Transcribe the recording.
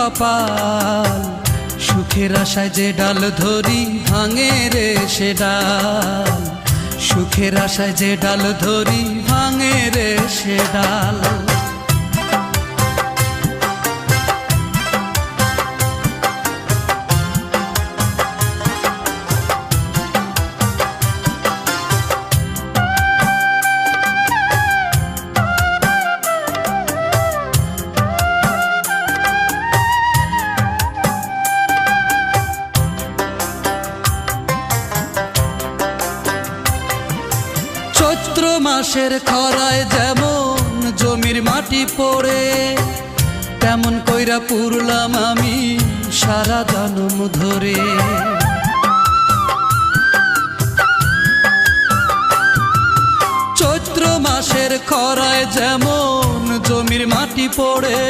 কপাল, সুখের আশায় যে ডাল ধরি ভাঙে রে সে ডাল, সুখের আশায় যে ডাল ধরি ভাঙে রে সে ডাল। চৈত্র মাসের খরায় যেমন জমির মাটি পড়ে, তেমন কইরা পুরলাম আমি সারা জনম ধরে। চৈত্র মাসের খরায় যেমন জমির মাটি পড়ে,